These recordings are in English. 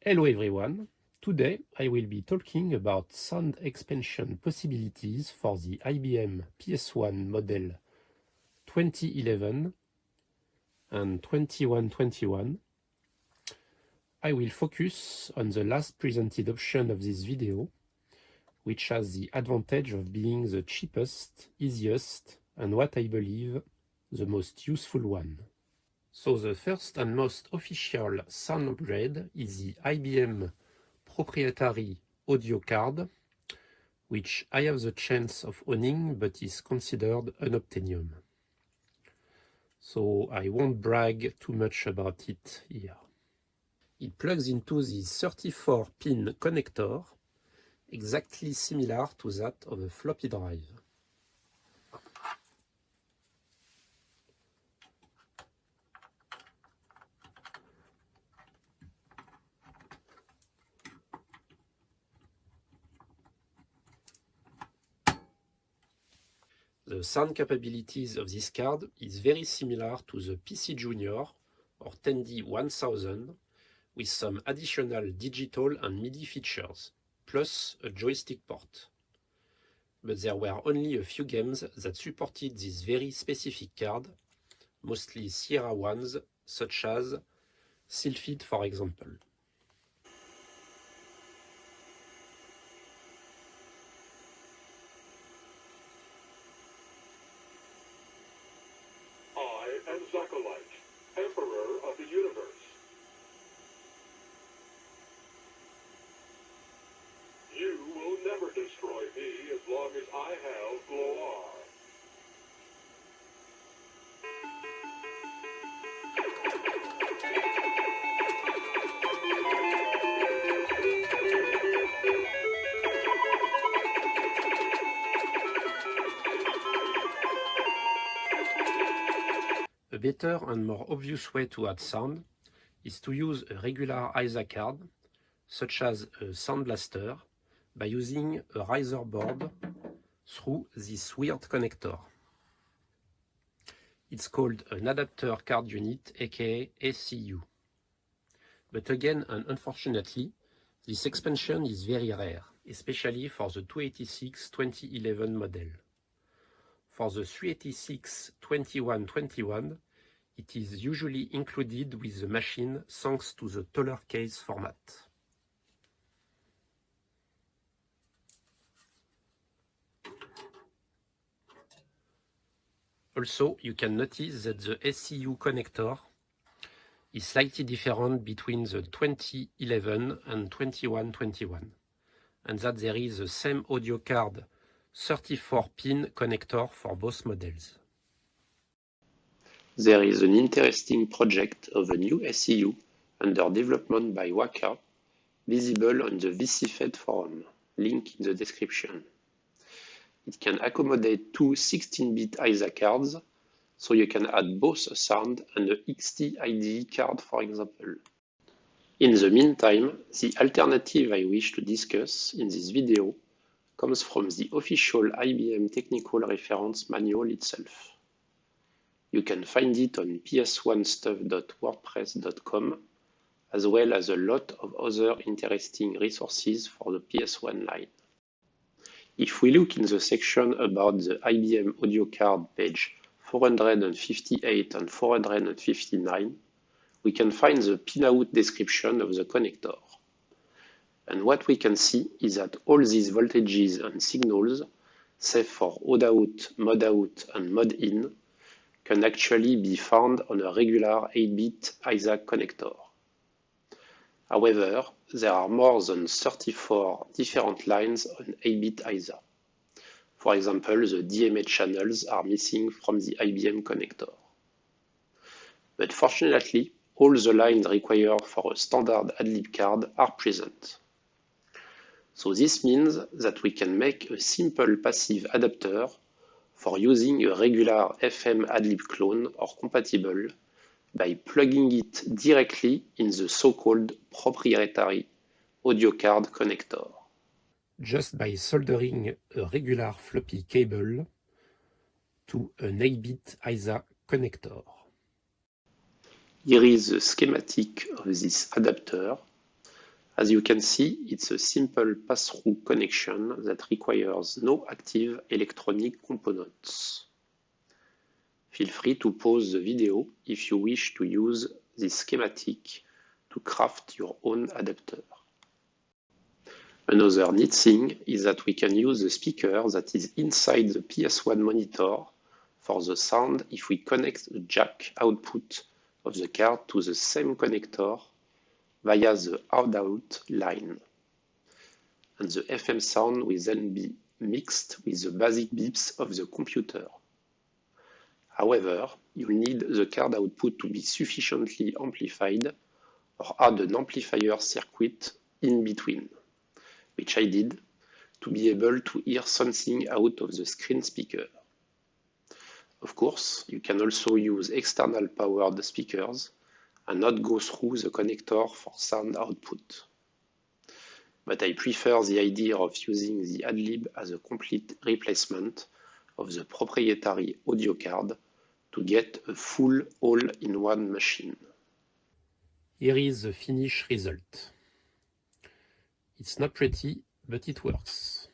Hello everyone, today I will be talking about sound expansion possibilities for the IBM PS1 model 2011 and 2121. I will focus on the last presented option of this video, which has the advantage of being the cheapest, easiest, and what I believe the most useful one. So the first and most official sound upgrade is the IBM proprietary audio card, which I have the chance of owning but is considered unobtainium. So I won't brag too much about it here. It plugs into the 34-pin connector, exactly similar to that of a floppy drive. The sound capabilities of this card is very similar to the PC Junior or Tandy 1000, with some additional digital and MIDI features, plus a joystick port. But there were only a few games that supported this very specific card, mostly Sierra ones, such as Sylphid for example. I am Zakalite, Emperor of the Universe. You will never destroy me as long as I have Gloar. A better and more obvious way to add sound is to use a regular ISA card, such as a Sound Blaster, by using a riser board through this weird connector. It's called an adapter card unit, aka ACU. But again, and unfortunately, this expansion is very rare, especially for the 286 2011 model. For the 386 2121, it is usually included with the machine thanks to the taller case format. Also, you can notice that the SCU connector is slightly different between the 2011 and 2121, and that there is the same audio card 34-pin connector for both models. There is an interesting project of a new SCU under development by Waka, visible on the VCFED forum, link in the description. It can accommodate two 16-bit ISA cards, so you can add both a sound and a XT IDE card, for example. In the meantime, the alternative I wish to discuss in this video comes from the official IBM Technical Reference Manual itself. You can find it on ps1stuff.wordpress.com, as well as a lot of other interesting resources for the PS1 line. If we look in the section about the IBM audio card page 458 and 459, we can find the pinout description of the connector. And what we can see is that all these voltages and signals, save for OD out, mod out, and mod in, can actually be found on a regular 8-bit ISA connector. However, there are more than 34 different lines on 8-bit ISA. For example, the DMA channels are missing from the IBM connector. But fortunately, all the lines required for a standard ADLIB card are present. So this means that we can make a simple passive adapter for using a regular FM ADLIB clone or compatible by plugging it directly in the so-called proprietary audio card connector. Just by soldering a regular floppy cable to an 8-bit ISA As you can see, it's a simple pass-through connection that requires no active electronic components. Feel free to pause the video if you wish to use this schematic to craft your own adapter. Another neat thing is that we can use the speaker that is inside the PS1 monitor for the sound if we connect the jack output of the card to the same connector via the hard-out line. And the FM sound will then be mixed with the basic beeps of the computer. However, you need the card output to be sufficiently amplified or add an amplifier circuit in between, which I did, to be able to hear something out of the screen speaker. Of course, you can also use external powered speakers and not go through the connector for sound output. But I prefer the idea of using the AdLib as a complete replacement of the proprietary audio card to get a full all-in-one machine. Here is the finished result. It's not pretty, but it works.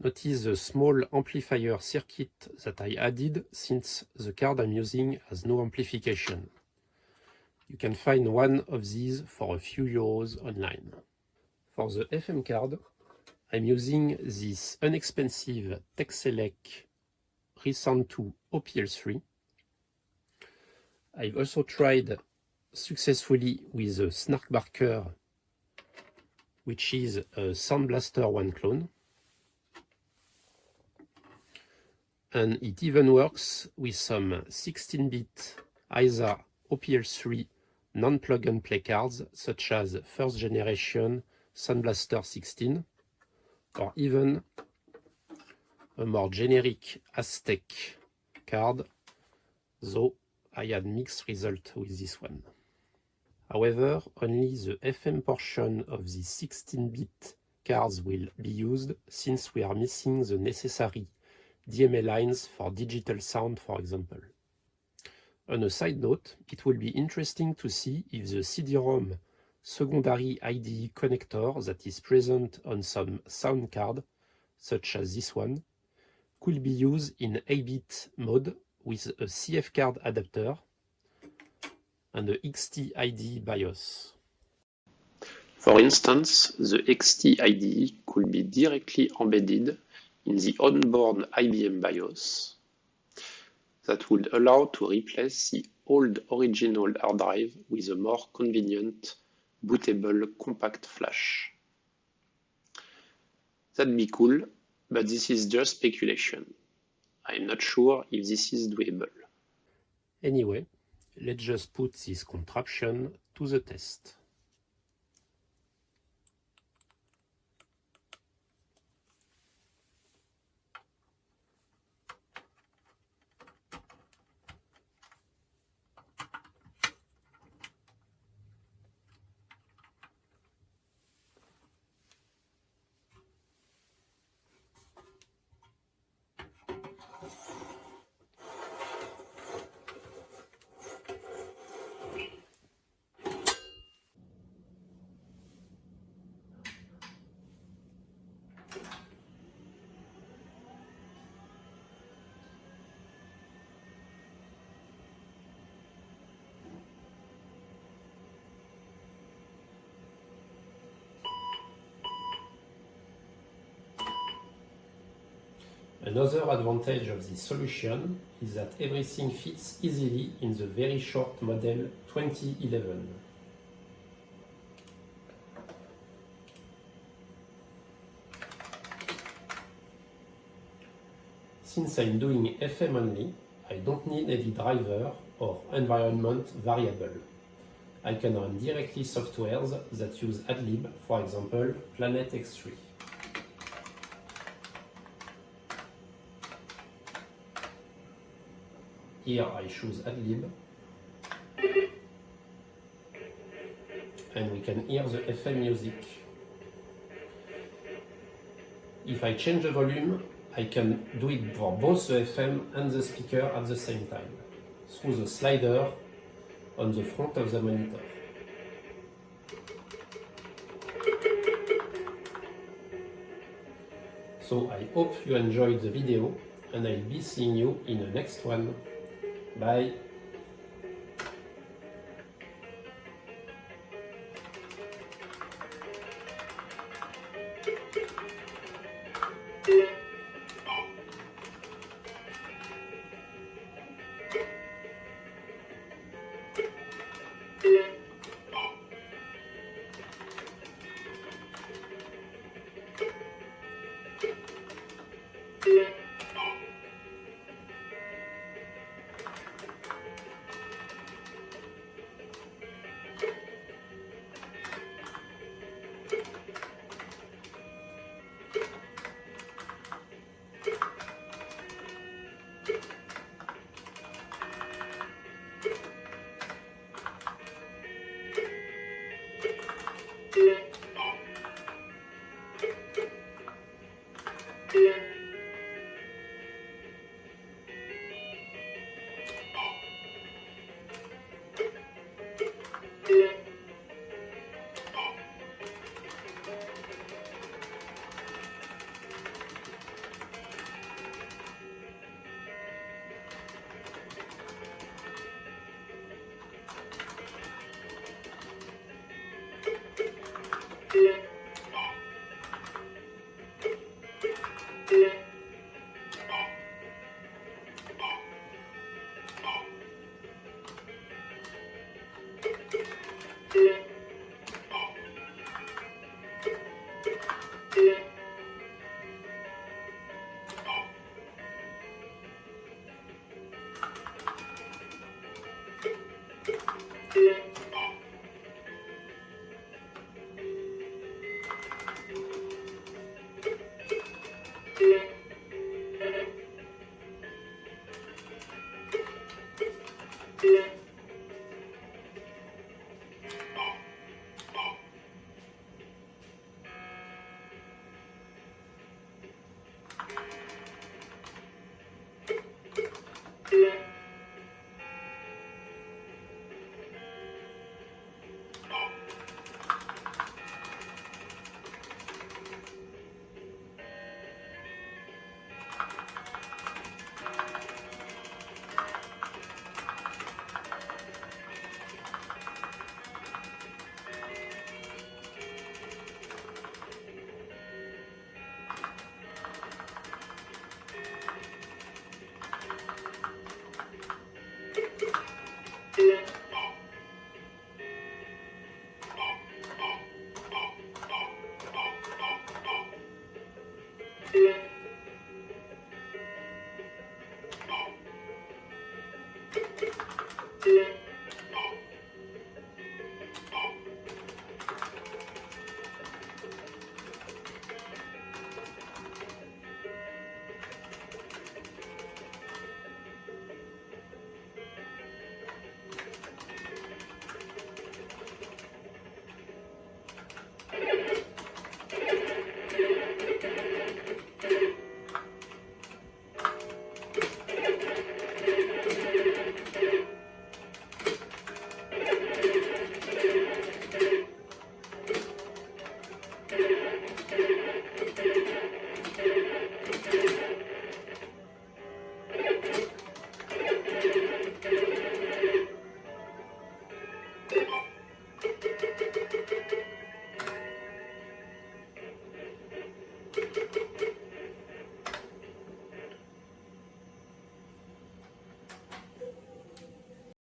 Notice the small amplifier circuit that I added since the card I'm using has no amplification. You can find one of these for a few euros online. For the FM card, I'm using this inexpensive Texelec Resound 2 OPL3. I've also tried successfully with the Snarkbarker, which is a Sound Blaster 1 clone. And it even works with some 16-bit ISA OPL3 non-plug-and-play cards, such as first generation Sound Blaster 16, or even a more generic Aztec card, though I had mixed results with this one. However, only the FM portion of the 16-bit cards will be used, since we are missing the necessary DMA lines for digital sound, for example. On a side note, it will be interesting to see if the CD-ROM secondary IDE connector that is present on some sound card, such as this one, could be used in 8-bit mode with a CF card adapter and a XT IDE BIOS. For instance, the XT IDE could be directly embedded in the onboard IBM BIOS. That would allow to replace the old original hard drive with a more convenient bootable compact flash. That'd be cool, but this is just speculation. I'm not sure if this is doable. Anyway, let's just put this contraption to the test. Another advantage of this solution is that everything fits easily in the very short model 2011. Since I'm doing FM only, I don't need any driver or environment variable. I can run directly softwares that use AdLib, for example, Planet X3. Here I choose AdLib, and we can hear the FM music. If I change the volume, I can do it for both the FM and the speaker at the same time, through the slider on the front of the monitor. So I hope you enjoyed the video, and I'll be seeing you in the next one. Bye! Yeah.